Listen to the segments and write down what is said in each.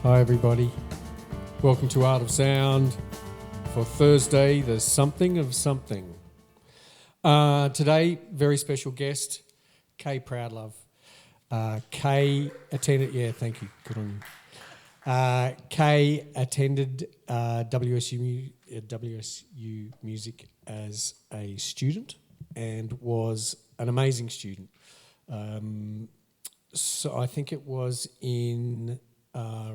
Hi everybody, welcome to Art of Sound for Thursday, the something of something. Today, very special guest, Kay Proudlove. Kay attended, thank you, good on you. Kay attended WSU Music as a student and was an amazing student. So I think it was in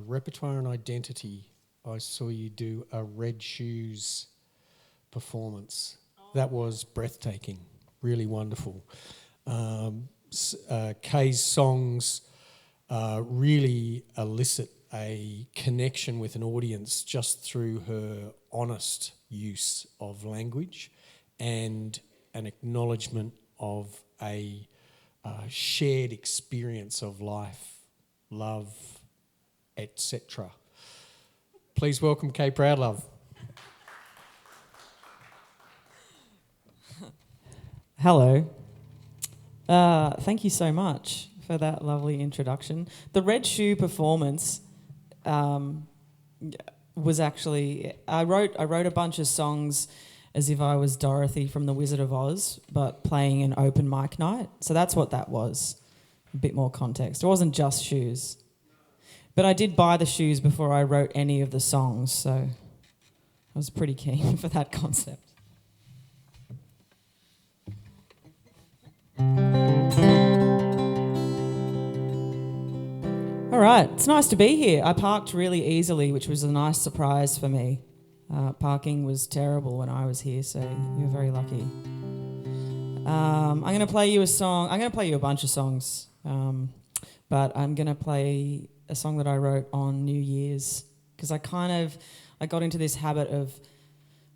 Repertoire and Identity. I saw you do a Red Shoes performance. That was breathtaking, really wonderful. Kay's songs really elicit a connection with an audience just through her honest use of language and an acknowledgement of a shared experience of life, love, etc. Please welcome Kay Proudlove. Hello. Thank you so much for that lovely introduction. The Red Shoe performance was actually... I wrote a bunch of songs as if I was Dorothy from The Wizard of Oz, but playing an open mic night. So that's what that was. A bit more context. It wasn't just shoes. But I did buy the shoes before I wrote any of the songs, so I was pretty keen for that concept. All right, it's nice to be here. I parked really easily, which was a nice surprise for me. Parking was terrible when I was here, so you're very lucky. I'm going to play you a song. I'm going to play you a bunch of songs, but I'm going to play a song that I wrote on New Year's because I got into this habit of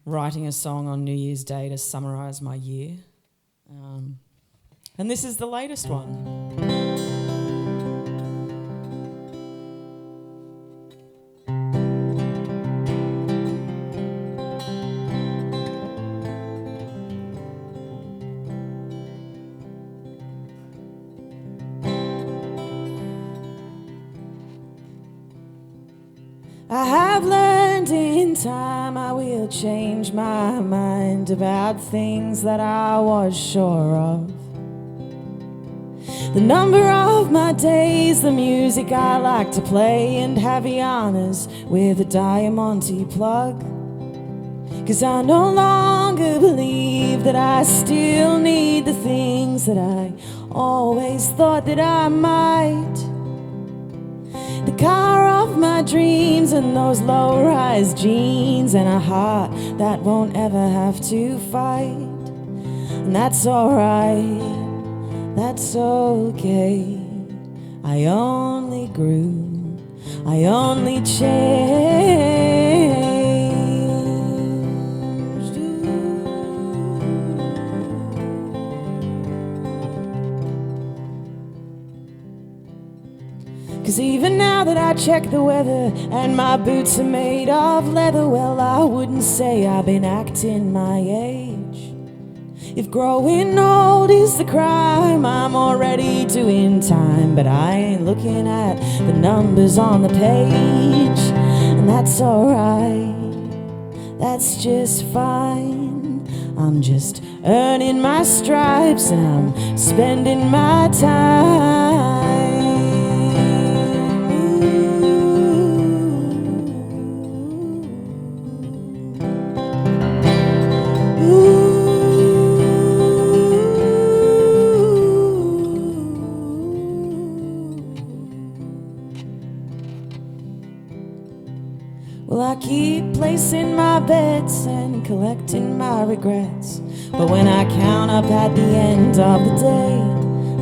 writing a song on New Year's Day to summarise my year. And this is the latest one. I have learned in time I will change my mind about things that I was sure of. The number of my days, the music I like to play, and heavy honors with a Diamante plug. 'Cause I no longer believe that I still need the things that I always thought that I might. The car of my dreams and those low-rise jeans and a heart that won't ever have to fight. And that's alright, that's okay. I only grew, I only changed. 'Cause even now that I check the weather and my boots are made of leather, well, I wouldn't say I've been acting my age. If growing old is the crime, I'm already doing time, but I ain't looking at the numbers on the page. And that's alright, that's just fine. I'm just earning my stripes and I'm spending my time. Well, I keep placing my bets and collecting my regrets, but when I count up at the end of the day,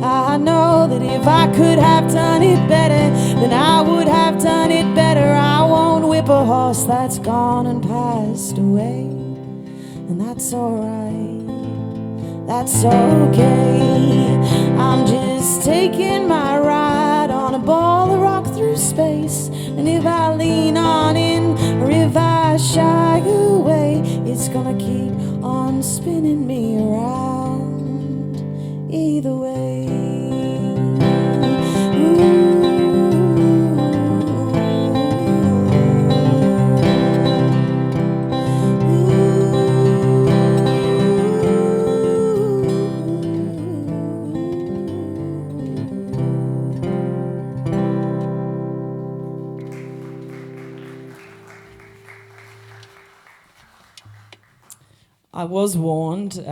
I know that if I could have done it better, then I would have done it better. I won't whip a horse that's gone and passed away, and that's alright, that's okay. I'm just taking my ride on a ball of rock through space, and if I lean on in or if I shy away, it's gonna keep on spinning me around either way. Ooh. I was warned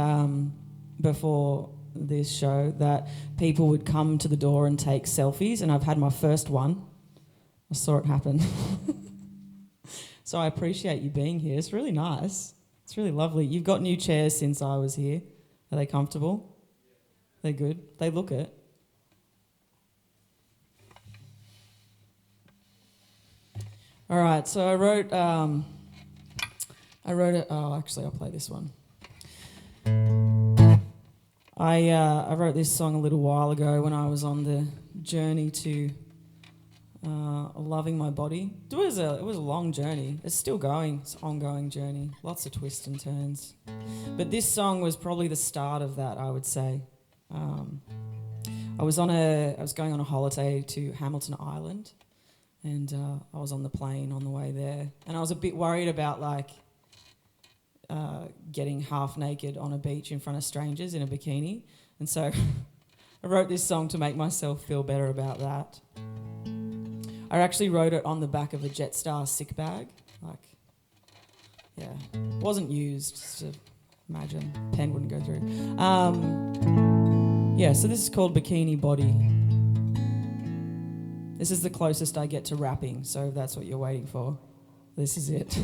before this show that people would come to the door and take selfies, and I've had my first one. I saw it happen. So I appreciate you being here. It's really nice. It's really lovely. You've got new chairs since I was here. Are they comfortable? They're good. They look it. All right, so I wrote it. Oh, actually, I'll play this one. I wrote this song a little while ago when I was on the journey to loving my body. It was a long journey. It's still going. It's an ongoing journey. Lots of twists and turns. But this song was probably the start of that, I would say. I was going on a holiday to Hamilton Island, and I was on the plane on the way there, and I was a bit worried about getting half naked on a beach in front of strangers in a bikini, and so I wrote this song to make myself feel better about that. I actually wrote it on the back of a Jetstar sick bag, wasn't used, just to imagine pen wouldn't go through. So this is called Bikini Body. This is the closest I get to rapping, so if that's what you're waiting for, this is it.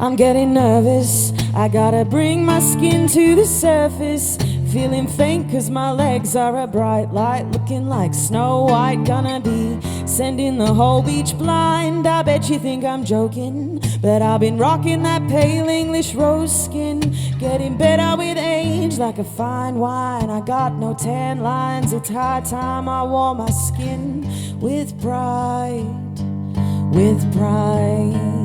I'm getting nervous, I gotta bring my skin to the surface. Feeling faint cause my legs are a bright light, looking like Snow White, gonna be sending the whole beach blind. I bet you think I'm joking, but I've been rocking that pale English rose skin, getting better with age like a fine wine. I got no tan lines, it's high time I wore my skin with pride, with pride.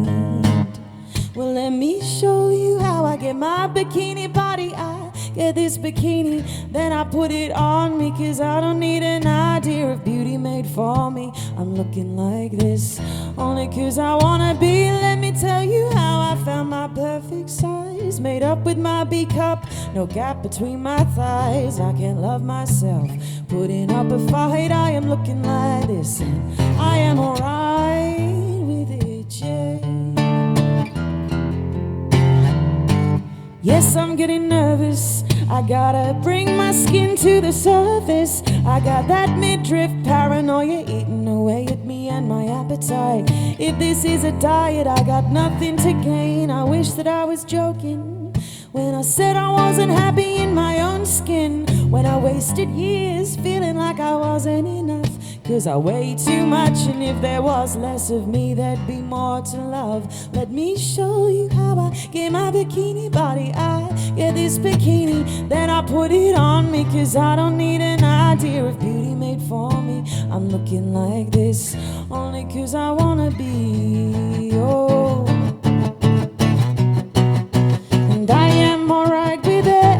Well, let me show you how I get my bikini body. I get this bikini, then I put it on me, cause I don't need an idea of beauty made for me. I'm looking like this only cause I wanna be. Let me tell you how I found my perfect size, made up with my B cup, no gap between my thighs. I can't love myself, putting up a fight. I am looking like this, and I am alright with it, yeah. Yes, I'm getting nervous, I gotta bring my skin to the surface. I got that midriff paranoia eating away at me and my appetite. If this is a diet, I got nothing to gain. I wish that I was joking when I said I wasn't happy in my own skin, when I wasted years feeling like I wasn't enough, cause I weigh too much, and if there was less of me, there'd be more to love. Let me show you how I get my bikini body. I get this bikini, then I put it on me, cause I don't need an idea of beauty made for me. I'm looking like this only cause I wanna be, oh. And I am alright with it.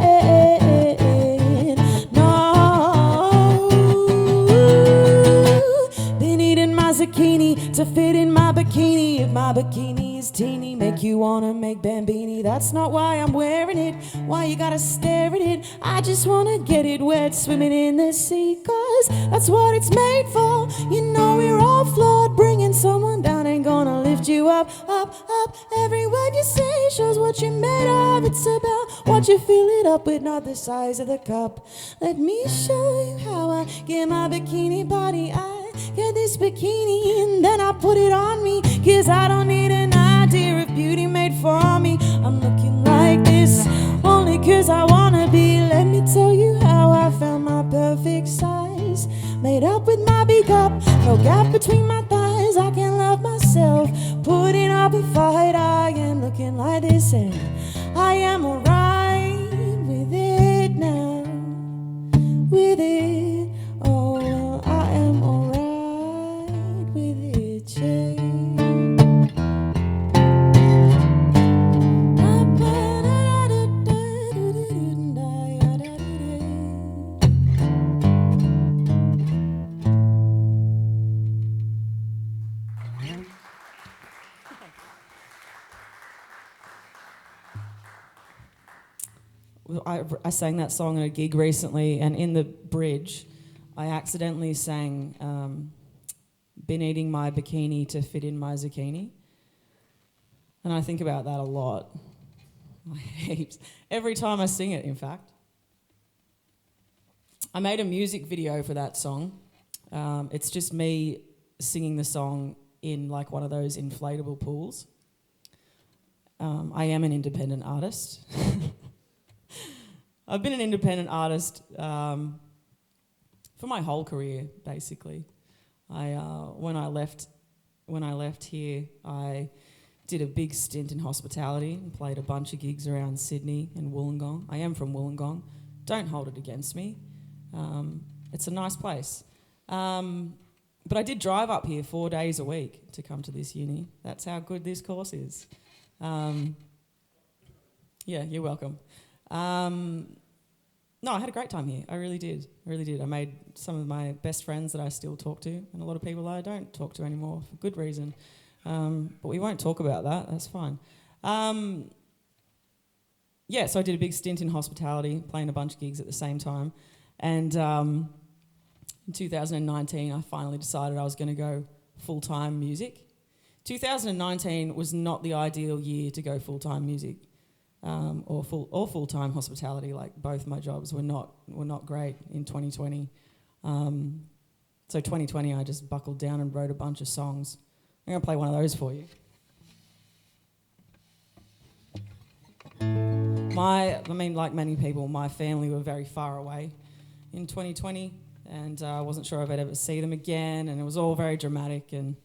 Zucchini to fit in my bikini. If my bikini is teeny, make you wanna make bambini. That's not why I'm wearing it, why you gotta stare at it. I just wanna get it wet, swimming in the sea, cause that's what it's made for. You know we're all flawed, bringing someone down ain't gonna lift you up, up, up. Every word you say shows what you're made of. It's about what you fill it up with, not the size of the cup. Let me show you how I get my bikini body. I get this bikini and then I put it on me, cause I don't need an idea of beauty made for me. I'm looking like this only cause I wanna be. Let me tell you how I found my perfect size, made up with my big cup, no gap between my thighs. I can love myself, putting up a fight. I am looking like this, and I am alright with it now, with it. Oh, well, I am alright with it, yeah. I sang that song at a gig recently, and in the bridge, I accidentally sang "Been eating my bikini to fit in my zucchini," and I think about that a lot, heaps. Every time I sing it, in fact. I made a music video for that song. It's just me singing the song in like one of those inflatable pools. I am an independent artist. I've been an independent artist for my whole career, basically. When I left here, I did a big stint in hospitality and played a bunch of gigs around Sydney and Wollongong. I am from Wollongong. Don't hold it against me. It's a nice place. But I did drive up here 4 days a week to come to this uni. That's how good this course is. Yeah, you're welcome. No, I had a great time here. I really did. I made some of my best friends that I still talk to, and a lot of people I don't talk to anymore for good reason. But we won't talk about that. That's fine. Yeah, so I did a big stint in hospitality, playing a bunch of gigs at the same time. And in 2019, I finally decided I was going to go full-time music. 2019 was not the ideal year to go full-time music. Or full-time hospitality. Like both my jobs were not great in 2020. So 2020, I just buckled down and wrote a bunch of songs. I'm gonna play one of those for you. Like many people, my family were very far away in 2020, and I wasn't sure if I'd ever see them again, and it was all very dramatic, and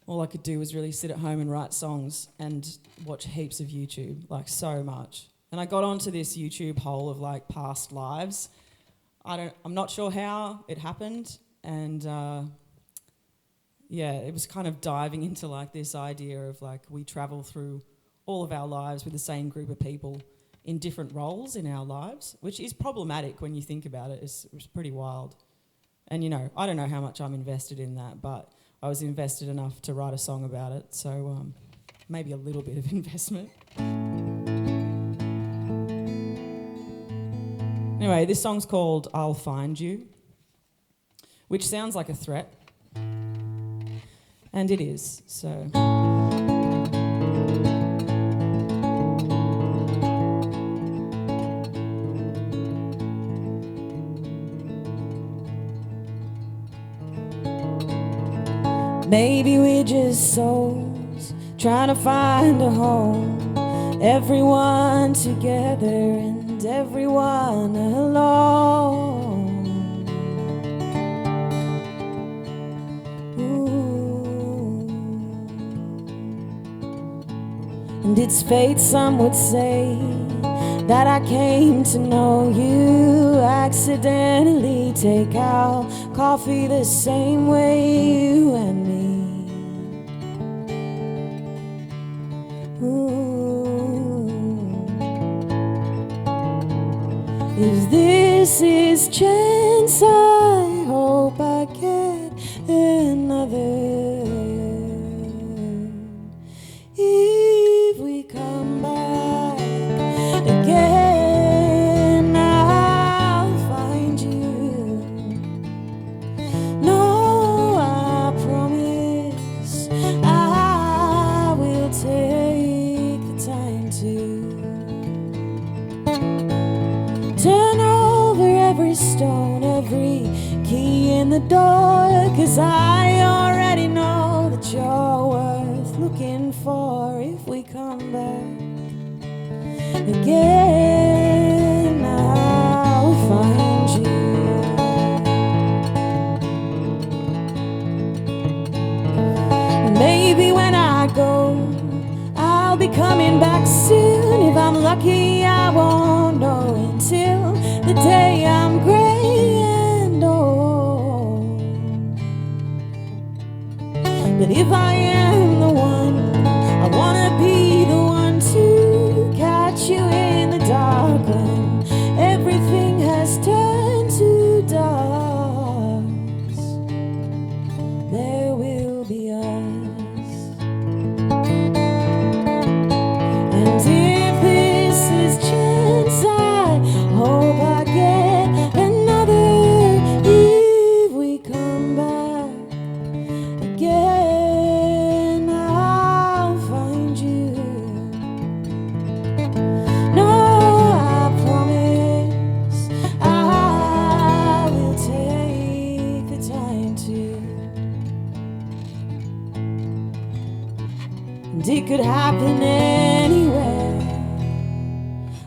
all I could do was really sit at home and write songs and watch heaps of YouTube, like so much. And I got onto this YouTube hole of like past lives. I'm not sure how it happened, and yeah, it was kind of diving into like this idea of like we travel through all of our lives with the same group of people in different roles in our lives, which is problematic when you think about it. It's pretty wild. And you know, I don't know how much I'm invested in that, but I was invested enough to write a song about it, so maybe a little bit of investment. Anyway, this song's called "I'll Find You," which sounds like a threat, and it is, so... Maybe we're just souls trying to find a home, everyone together and everyone alone. Ooh. And it's fate, some would say, that I came to know you, accidentally take our coffee the same way, you and me. Ooh. If this is chance, I hope I get another. If we come back again, I'll find you. No, I promise I will take the time to turn over every stone, every key in the door, 'cause I already know that you're worth looking for. If we come back again, I'll find you. Maybe when I go, I'll be coming back soon. If I'm lucky, I won't know until the day I'm gray and old. But if I am the one, I wanna be the one to catch you in the dark when everything has turned to dust. There will be us. And if this is chance,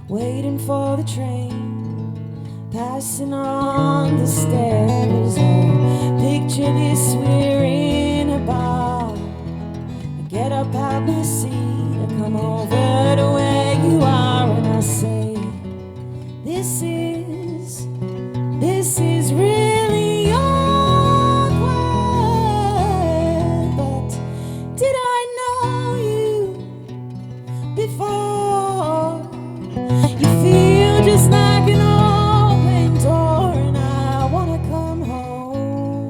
waiting for the train, passing on the stairs. Oh, picture this, we're in a bar. I get up out my seat, I come over to where you are, and I say, this is really awkward, but did I know you before? You feel just like an open door, and I wanna come home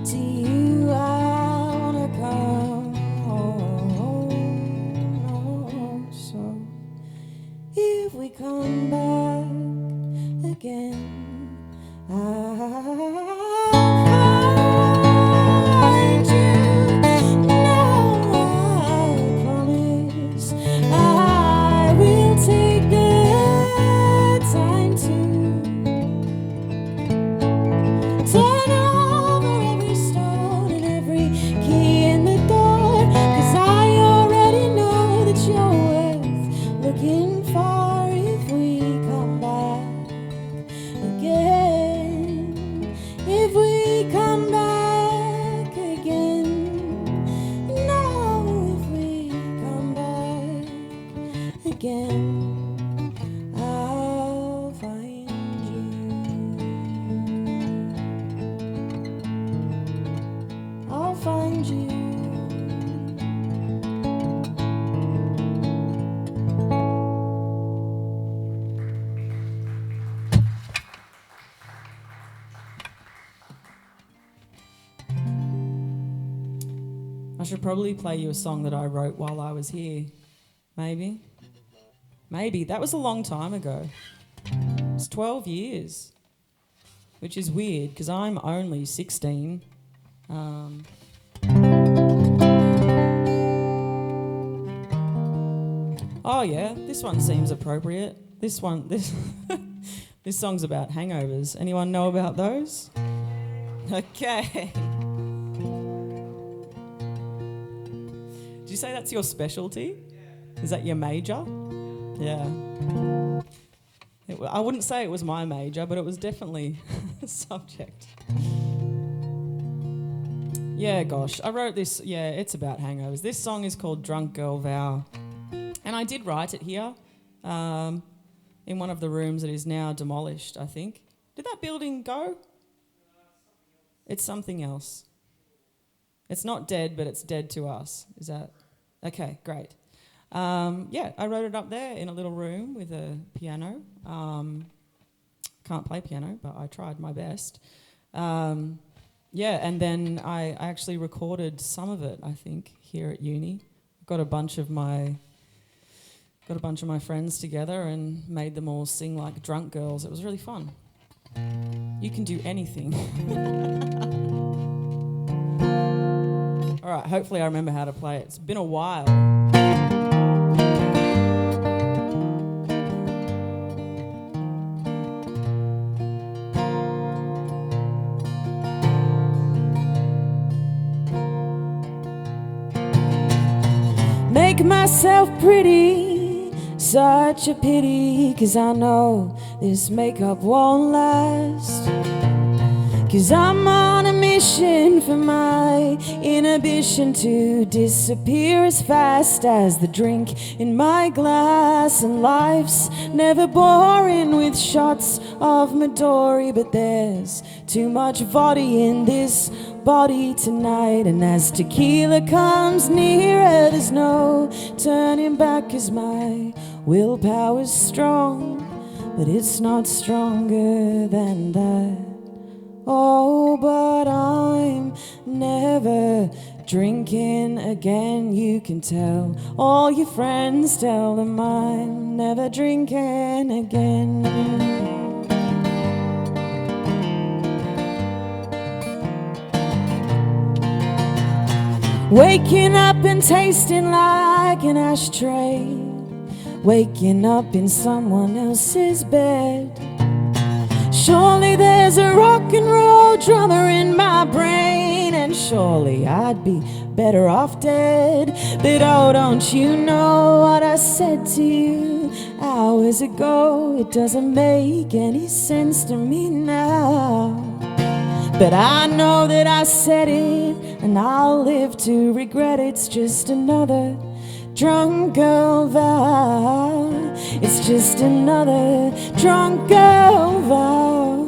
to you. I wanna come home. So if we come back again, I'll find you. Now I promise I will take the time to turn over every stone and every key in the door, 'cause I already know that you're worth looking for if we come back again. If we come back again. No, if we come back again, I'll find you. I'll find you. I should probably play you a song that I wrote while I was here. Maybe. That was a long time ago. It's 12 years, which is weird because I'm only 16. Oh yeah, this one seems appropriate. This this song's about hangovers. Anyone know about those? Okay. Did you say that's your specialty? Is that your major? Yeah. I wouldn't say it was my major, but it was definitely a subject. Yeah, gosh. I wrote this. Yeah, it's about hangovers. This song is called Drunk Girl Vow. And I did write it here in one of the rooms that is now demolished, I think. Did that building go? It's something else. It's not dead, but it's dead to us. Is that... Okay, great. Yeah, I wrote it up there in a little room with a piano. Can't play piano, but I tried my best. Yeah, and then I actually recorded some of it, I think, here at uni. Got a bunch of my friends together and made them all sing like drunk girls. It was really fun. You can do anything. All right, hopefully I remember how to play it. It's been a while. Make myself pretty, such a pity, 'cause I know this makeup won't last. 'Cause I'm on a mission for my inhibition to disappear as fast as the drink in my glass. And life's never boring with shots of Midori, but there's too much body in this body tonight. And as tequila comes nearer, there's no turning back, 'cause my willpower's strong, but it's not stronger than that. Oh, but I'm never drinking again. You can tell all your friends, tell them I'm never drinking again. Waking up and tasting like an ashtray, waking up in someone else's bed. Surely there's a rock and roll drummer in my brain, and surely I'd be better off dead. But oh, don't you know what I said to you hours ago. It doesn't make any sense to me now, but I know that I said it, and I'll live to regret it. It's just another drunk girl vow. It's just another drunk girl vow.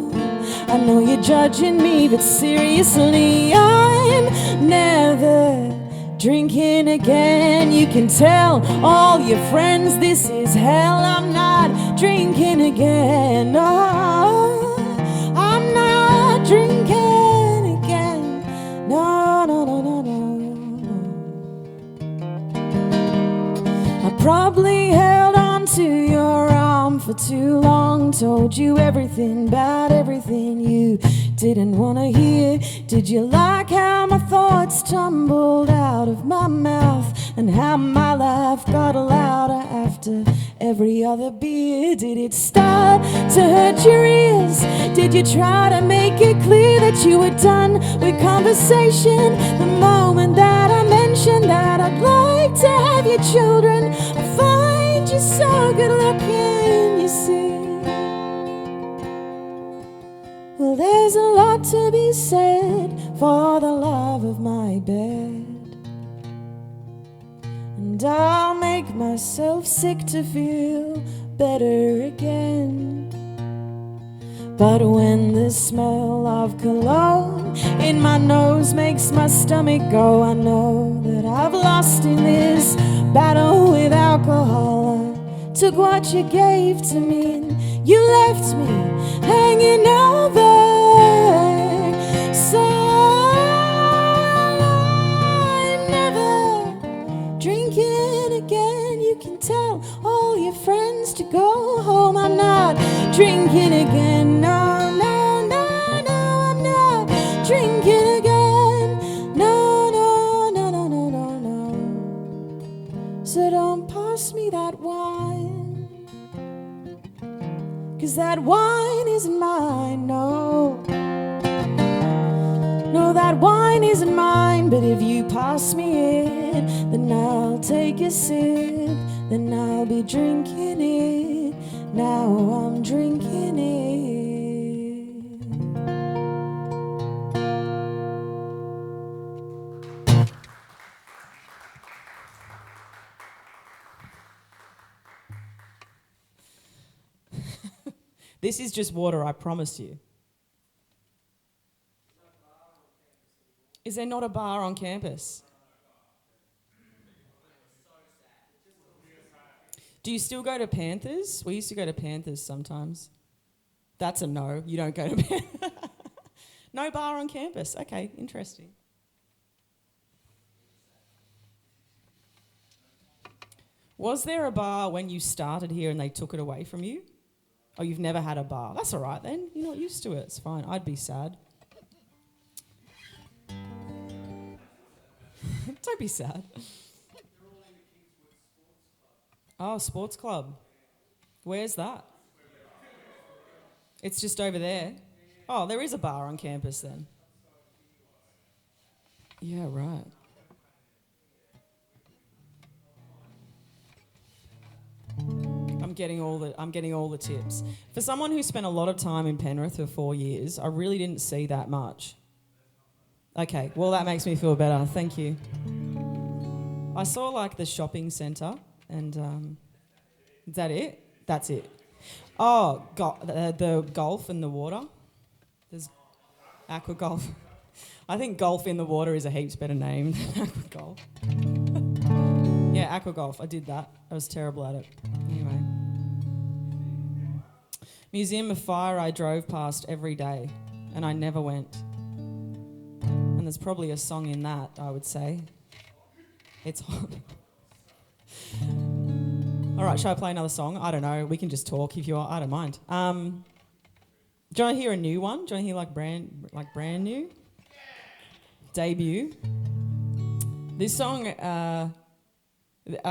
I know you're judging me, but seriously, I'm never drinking again. You can tell all your friends this is hell. I'm not drinking again. No, I'm not drinking again. No, no, no, no, no. I probably held on to your arm for too long, told you everything about everything you didn't want to hear. Did you like how my thoughts tumbled out of my mouth, and how my laugh got louder after every other beer? Did it start to hurt your ears? Did you try to make it clear that you were done with conversation the moment that I mentioned that I'd like to have your children? I find you so good looking, you see. Well, there's a lot to be said for the love of my bed, and I'll make myself sick to feel better again. But when the smell of cologne in my nose makes my stomach go, I know that I've lost in this battle with alcohol. I took what you gave to me and you left me hanging over. So I'm never drinking again. You can tell all your friends to go home. I'm not drinking again. No, no, no, no, I'm not drinking again. No, no, no, no, no, no, no. So don't pass me that wine, 'cause that wine isn't mine, no. No, that wine isn't mine, but if you pass me it, then I'll take a sip, then I'll be drinking it. Now I'm drinking it. This is just water, I promise you. Is there not a bar on campus? Do you still go to Panthers? We used to go to Panthers sometimes. That's a no. You don't go to Panthers. No bar on campus. Okay, interesting. Was there a bar when you started here and they took it away from you? Oh, you've never had a bar. That's all right then. You're not used to it. It's fine. I'd be sad. Don't be sad. Oh, sports club. Where's that? It's just over there. Oh, there is a bar on campus then. Yeah, right. I'm getting all the tips. For someone who spent a lot of time in Penrith for 4 years, I really didn't see that much. Okay, well that makes me feel better. Thank you. I saw like the shopping centre and is that it? That's it. Oh, the golf in the water. There's aqua golf. I think golf in the water is a heaps better name than aqua golf. Yeah, aqua golf. I did that. I was terrible at it. Anyway. Museum of Fire I drove past every day and I never went. And there's probably a song in that, I would say. It's hot. All right, shall I play another song? I don't know. We can just talk if you want. I don't mind. Do you want to hear a new one? Do you want to hear brand new? Debut. This song, I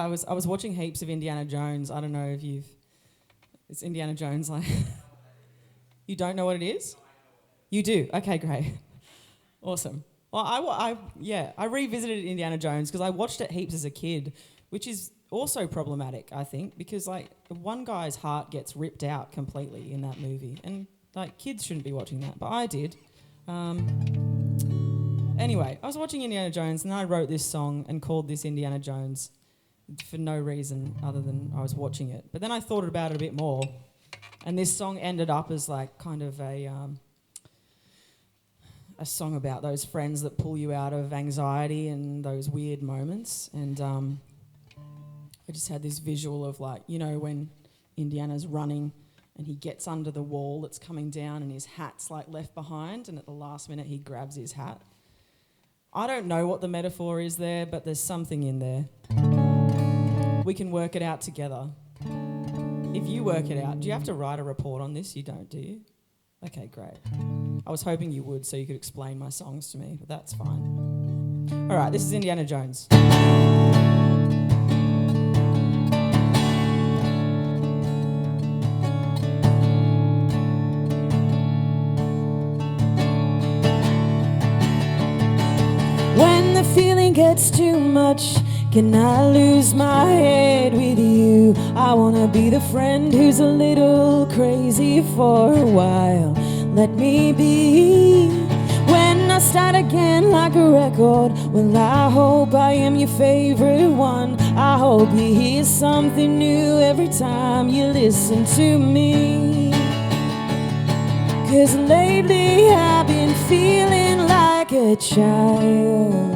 was watching heaps of Indiana Jones. I don't know if it's Indiana Jones. Like, you don't know what it is? You do. Okay, great. Awesome. Well, I revisited Indiana Jones because I watched it heaps as a kid which is also problematic, I think, because like one guy's heart gets ripped out completely in that movie, and like kids shouldn't be watching that, but I did. Anyway, I was watching Indiana Jones and I wrote this song and called this Indiana Jones for no reason other than I was watching it. But then I thought about it a bit more, and this song ended up as like kind of a song about those friends that pull you out of anxiety and those weird moments. And I just had this visual of like, you know, when Indiana's running and he gets under the wall that's coming down and his hat's like left behind, and at the last minute he grabs his hat. I don't know what the metaphor is there, but there's something in there. We can work it out together. If you work it out, do you have to write a report on this? You don't, do you? Okay, great. I was hoping you would so you could explain my songs to me, but that's fine. All right, this is Indiana Jones. When the feeling gets too much, can I lose my head with you? I wanna be the friend who's a little crazy for a while. Let me be. When I start again like a record, well, I hope I am your favorite one. I hope you hear something new every time you listen to me. 'Cause lately I've been feeling like a child.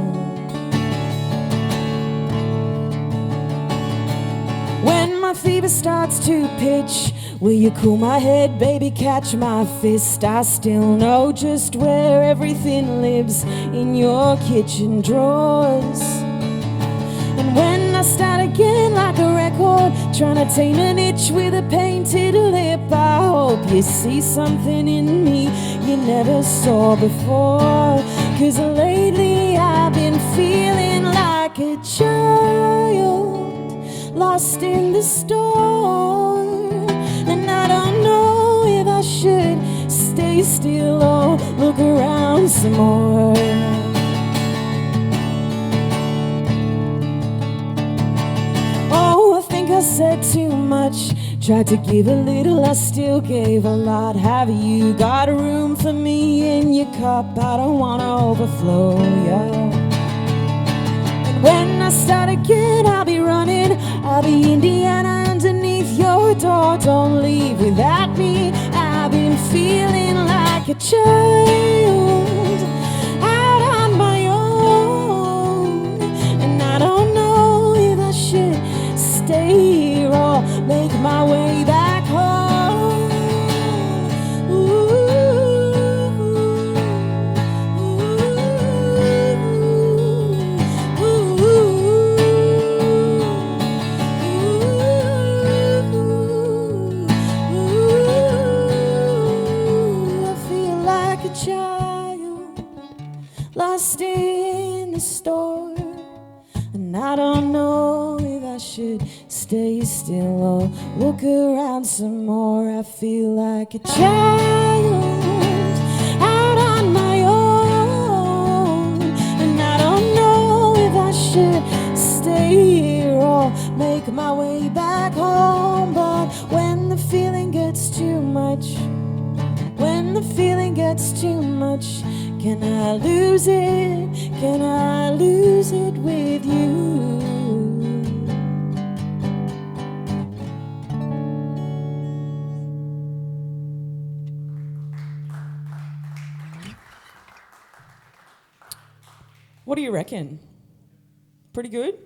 When my fever starts to pitch, will you cool my head, baby, catch my fist? I still know just where everything lives, in your kitchen drawers. And when I start again like a record, trying to tame an itch with a painted lip, I hope you see something in me you never saw before. 'Cause lately I've been feeling like a child, lost in the storm. And I don't know if I should stay still or look around some more. Oh, I think I said too much, tried to give a little, I still gave a lot. Have you got room for me in your cup? I don't wanna overflow, yeah. When I start again, I'll be running, I'll be Indiana underneath your door. Don't leave without me, I've been feeling like a child, out on my own. And I don't know if I should stay here or make my way back home. Lost in the store, and I don't know if I should stay still or look around some more. I feel like a child, out on my own, and I don't know if I should stay here or make my way back home. But when the feeling gets too much, when the feeling gets too much, can I lose it? Can I lose it with you? What do you reckon? Pretty good?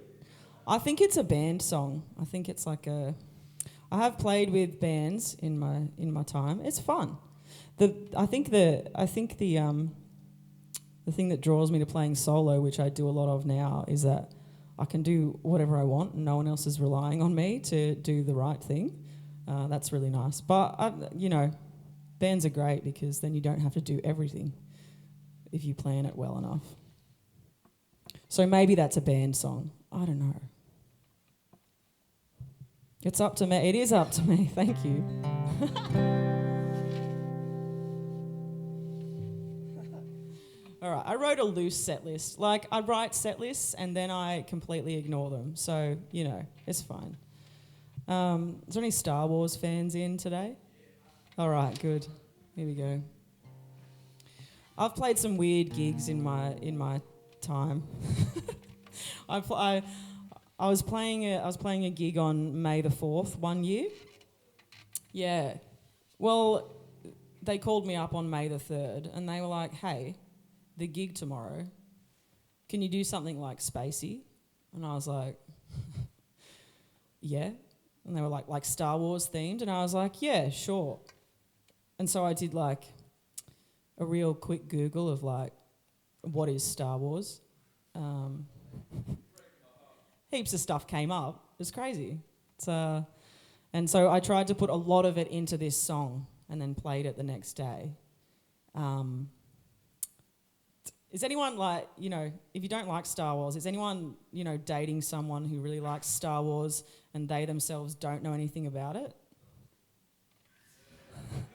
I think it's a band song. I think it's like a... I have played with bands in my time. It's fun. I think the thing that draws me to playing solo, which I do a lot of now, is that I can do whatever I want and no one else is relying on me to do the right thing. That's really nice. But, bands are great because then you don't have to do everything if you plan it well enough. So maybe that's a band song. I don't know. It's up to me. It is up to me. Thank you. All right, I wrote a loose set list. Like, I write set lists and then I completely ignore them. So, you know, it's fine. Is there any Star Wars fans in today? All right, good. Here we go. I've played some weird gigs in my time. I was playing a gig on May the 4th one year. Yeah. Well, they called me up on May the 3rd and they were like, "Hey, the gig tomorrow, can you do something like spacey?" And I was like, "Yeah." And they were like Star Wars themed, and I was like, "Yeah, sure." And so I did like a real quick Google of like, what is Star Wars? Heaps of stuff came up. It was crazy. And so I tried to put a lot of it into this song and then played it the next day. Is anyone like, you know, if you don't like Star Wars, is anyone, you know, dating someone who really likes Star Wars and they themselves don't know anything about it?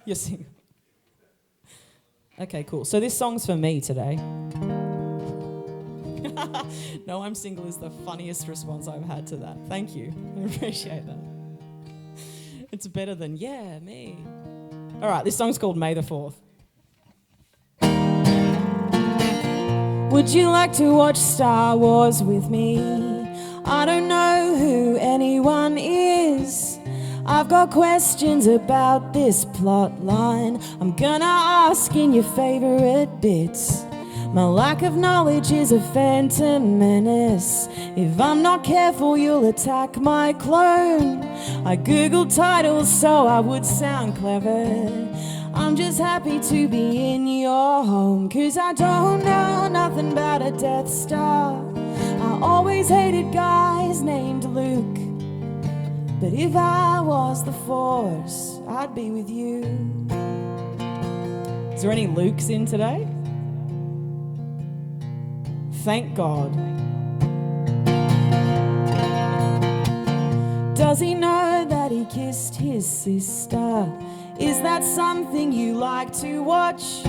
You're single. Okay, cool. So this song's for me today. No, I'm single is the funniest response I've had to that. Thank you. I appreciate that. It's better than, yeah, me. All right, this song's called May the 4th. Would you like to watch Star Wars with me? I don't know who anyone is. I've got questions about this plot line. I'm gonna ask in your favourite bits. My lack of knowledge is a phantom menace. If I'm not careful, you'll attack my clone. I googled titles so I would sound clever. I'm just happy to be in your home, 'cause I don't know nothing about a Death Star. I always hated guys named Luke. But if I was the Force, I'd be with you. Is there any Lukes in today? Thank God. Does he know that he kissed his sister? Is that something you like to watch?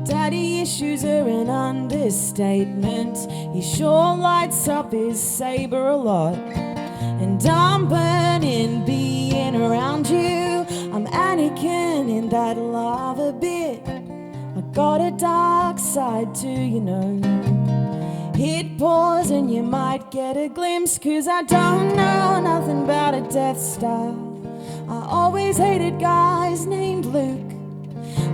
Daddy issues are an understatement. He sure lights up his saber a lot. And I'm burning being around you. I'm Anakin in that lava bit. I got a dark side too, you know. Hit pause and you might get a glimpse, 'cause I don't know nothing about a Death Star. I always hated guys named Luke.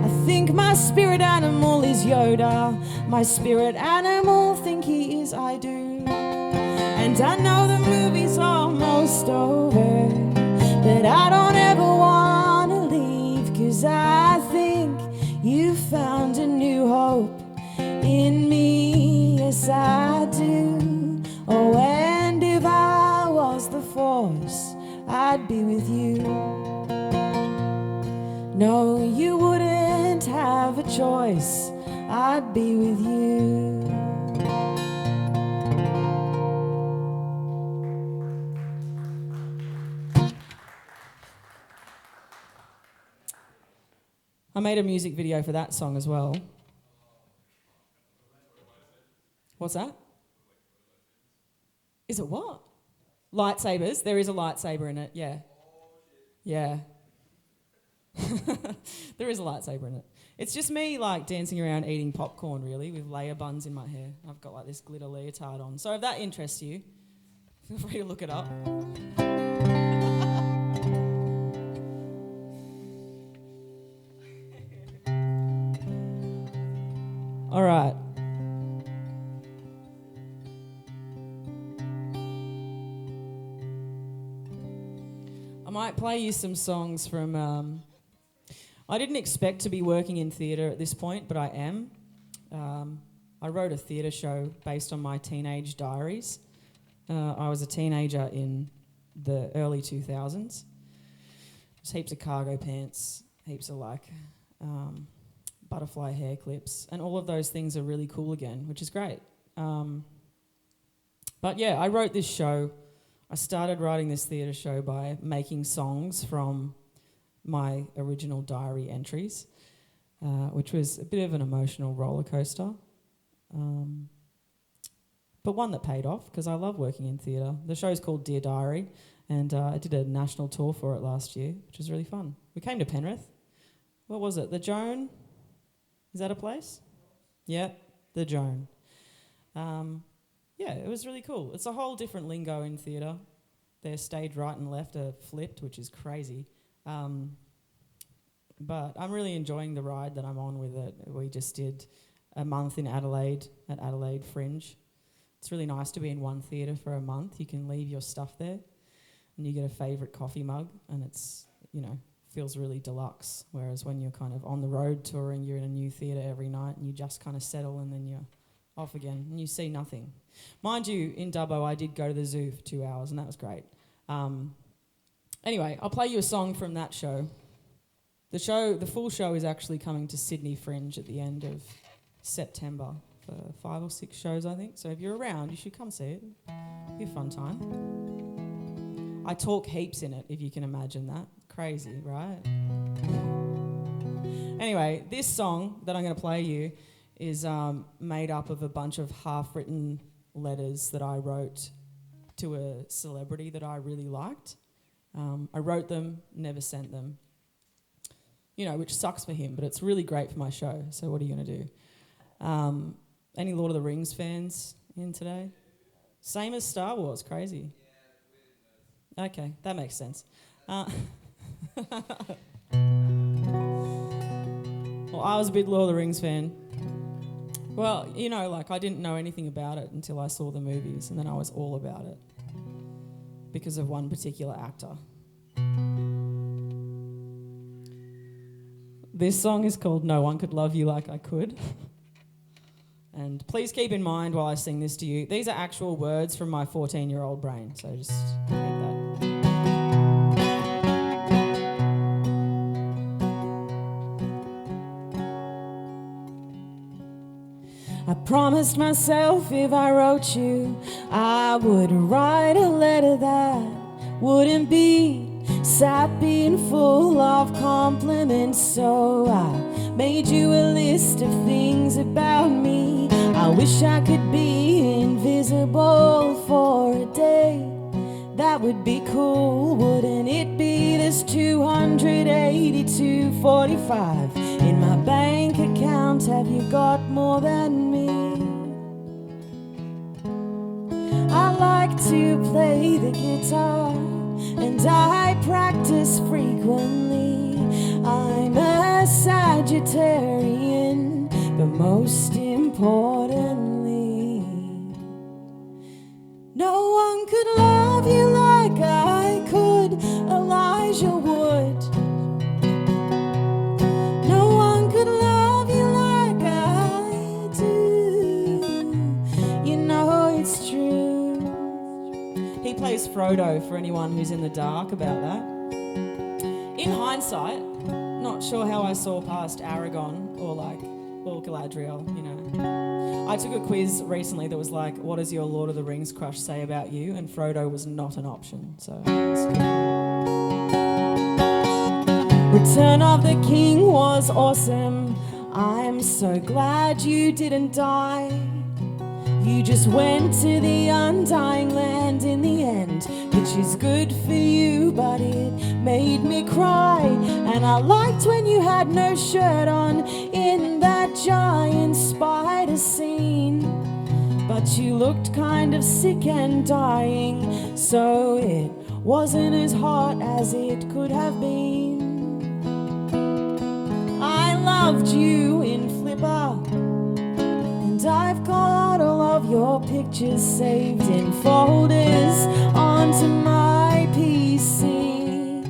I think my spirit animal is Yoda. My spirit animal think he is I do. And I know the movie's almost over, but I don't ever wanna leave, 'cause I think you found a new hope in me. Yes, I do. Oh, and if I was the Force, I'd be with you. No, you wouldn't have a choice. I'd be with you. I made a music video for that song as well. What's that? Is it what? Lightsabers. There is a lightsaber in it, yeah. Yeah. There is a lightsaber in it. It's just me like dancing around eating popcorn really with layer buns in my hair. I've got like this glitter leotard on. So if that interests you, feel free to look it up. All right. I might play you some songs from... I didn't expect to be working in theatre at this point, but I am. I wrote a theatre show based on my teenage diaries. I was a teenager in the early 2000s. Just heaps of cargo pants, heaps of like butterfly hair clips, and all of those things are really cool again, which is great. But yeah, I wrote this show. I started writing this theatre show by making songs from my original diary entries, which was a bit of an emotional roller coaster. But one that paid off because I love working in theatre. The show's called Dear Diary, and I did a national tour for it last year, which was really fun. We came to Penrith. What was it? The Joan? Is that a place? Yeah, the Joan. Yeah, it was really cool. It's a whole different lingo in theatre. Their stage right and left are flipped, which is crazy. But I'm really enjoying the ride that I'm on with it. We just did a month in Adelaide at Adelaide Fringe. It's really nice to be in one theatre for a month. You can leave your stuff there and you get a favourite coffee mug and it's, feels really deluxe. Whereas when you're kind of on the road touring, you're in a new theatre every night and you just kind of settle and then you're off again and you see nothing. Mind you, in Dubbo I did go to the zoo for 2 hours and that was great. Anyway, I'll play you a song from that show. The full show is actually coming to Sydney Fringe at the end of September for 5 or 6 shows, I think. So if you're around, you should come see it. It'll be a fun time. I talk heaps in it, if you can imagine that. Crazy, right? Anyway, this song that I'm going to play you is made up of a bunch of half-written letters that I wrote to a celebrity that I really liked. I wrote them, never sent them. Which sucks for him, but it's really great for my show. So what are you going to do? Any Lord of the Rings fans in today? Same as Star Wars, crazy. Okay, that makes sense. Well, I was a big Lord of the Rings fan. Well, I didn't know anything about it until I saw the movies, and then I was all about it because of one particular actor. This song is called No One Could Love You Like I Could. And please keep in mind while I sing this to you, these are actual words from my 14-year-old brain, so just read that. I promised myself if I wrote you, I would write a letter that wouldn't be sappy and full of compliments. So I made you a list of things about me. I wish I could be invisible for a day. That would be cool, wouldn't it be? There's 282.45 in my bank account. Have you got more than me? I like to play the guitar and I practice frequently. I'm a Sagittarian, but most importantly, no one could love you like I could, Elijah would. No one could love you like I do. It's true. He plays Frodo for anyone who's in the dark about that. In hindsight, not sure how I saw past Aragon or Galadriel, I took a quiz recently that was like, what does your Lord of the Rings crush say about you? And Frodo was not an option, so... Return of the King was awesome. I'm so glad you didn't die. You just went to the undying land in the end, which is good for you, but it made me cry. And I liked when you had no shirt on in that giant spider scene, but you looked kind of sick and dying, so it wasn't as hot as it could have been. I loved you in Flipper, and I've got all of your pictures saved in folders onto my PC.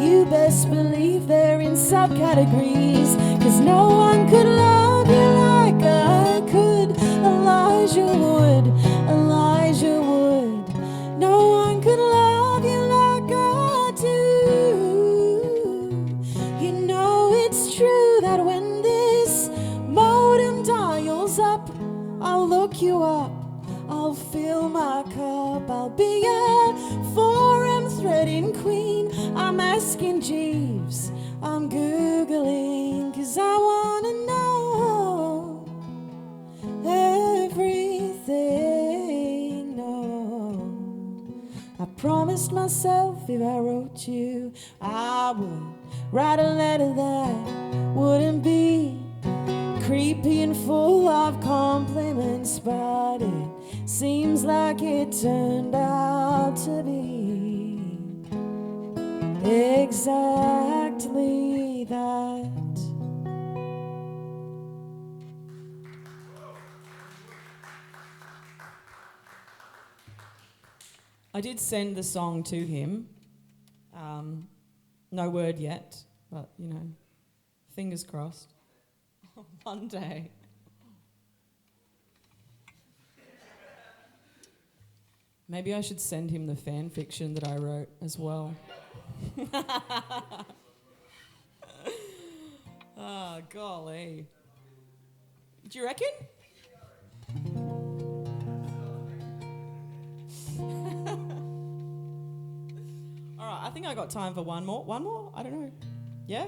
You best believe they're in subcategories, 'cause no one could love you like I could. Elijah would, Elijah would. No one could love you like I do. It's true that when this modem dials up, I'll look you up, I'll fill my cup, I'll be a forum threading queen. I'm asking Jeeves, I'm Googling, 'cause I wanna know. Hey. myself if I wrote you. I would write a letter that wouldn't be creepy and full of compliments, but it seems like it turned out to be exactly that. I did send the song to him. No word yet, but, you know, fingers crossed. One day. Maybe I should send him the fan fiction that I wrote as well. Oh, golly. Do you reckon? All right, I think I got time for one more. One more? I don't know. Yeah?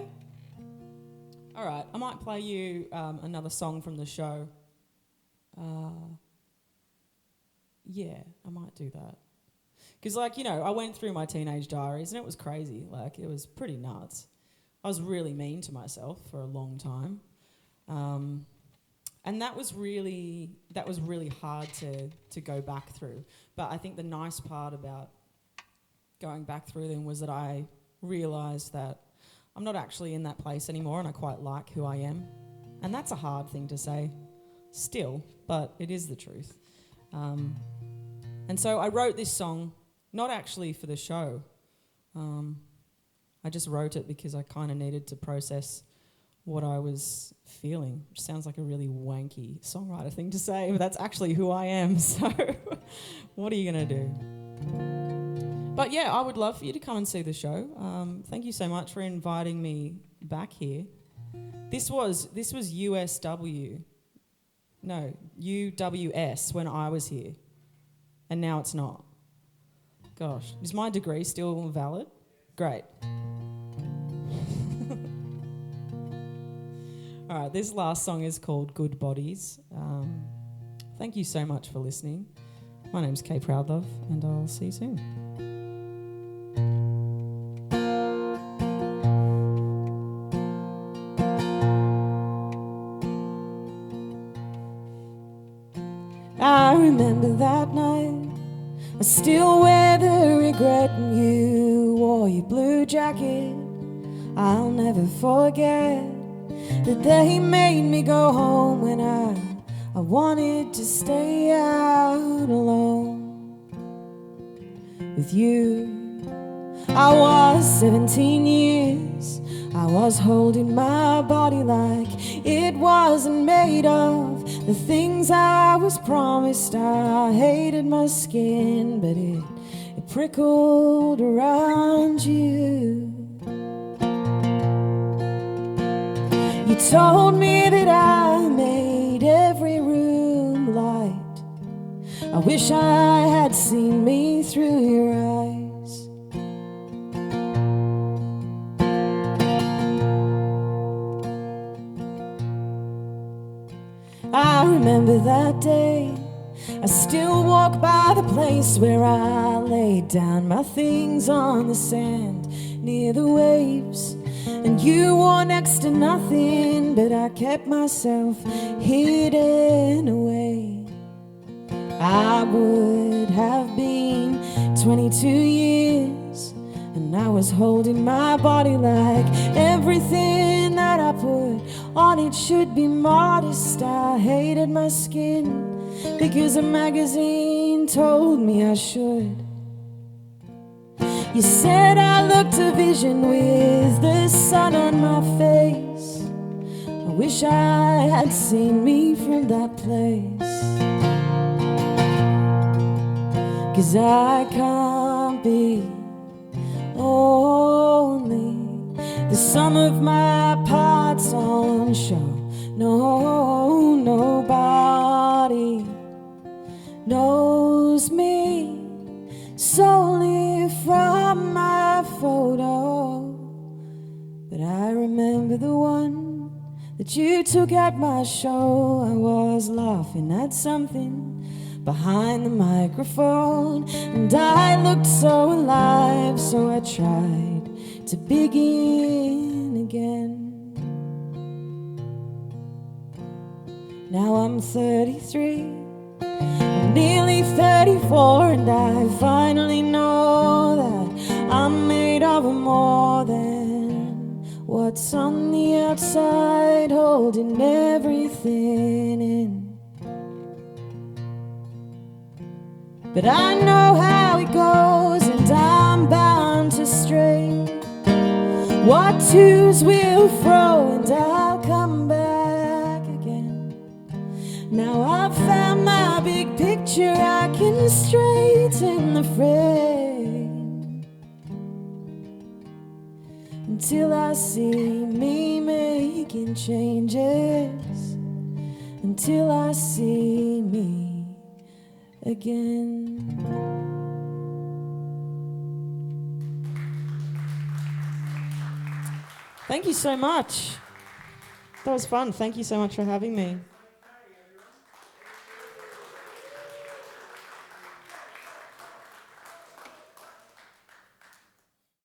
All right, I might play you another song from the show. Yeah, I might do that. Because, like, you know, I went through my teenage diaries and it was crazy. Like, it was pretty nuts. I was really mean to myself for a long time. And that was really hard to go back through. But I think the nice part about going back through them was that I realised that I'm not actually in that place anymore and I quite like who I am. And that's a hard thing to say still, but it is the truth. And so I wrote this song, not actually for the show. I just wrote it because I kind of needed to process what I was feeling, which sounds like a really wanky songwriter thing to say, but that's actually who I am, so what are you going to do? But yeah, I would love for you to come and see the show. Thank you so much for inviting me back here. This was USW when I was here, and now it's not. Gosh, is my degree still valid? Great. All right, this last song is called Good Bodies. Thank you so much for listening. My name's Kay Proudlove, and I'll see you soon. I remember that night. I still wear the regret when you wore your blue jacket. I'll never forget that they made me go home when I wanted to stay out alone with you. I was 17 years. I was holding my body like it wasn't made of the things I was promised. I hated my skin, but it prickled around you. You told me that I made every room light. I wish I had seen me through your eyes. I remember that day. I still walk by the place where I laid down my things on the sand near the waves. And you wore next to nothing, but I kept myself hidden away. I would have been 22 years, and I was holding my body like everything that I put on it should be modest. I hated my skin because a magazine told me I should. You said I looked a vision with the sun on my face. I wish I had seen me from that place. 'Cause I can't be only the sum of my parts on show. No, nobody knows me solely from my photo. But I remember the one that you took at my show. I was laughing at something behind the microphone, and I looked so alive, so I tried to begin again. Now I'm 33, I'm nearly 34, and I finally know that I'm made of more than what's on the outside, holding everything in. But I know how it goes, and I'm bound to stray. What twos will throw, and I'll come back again. Now I've found my big picture, I can straighten the frame until I see me making changes, until I see me again. Thank you so much. That was fun. Thank you so much for having me.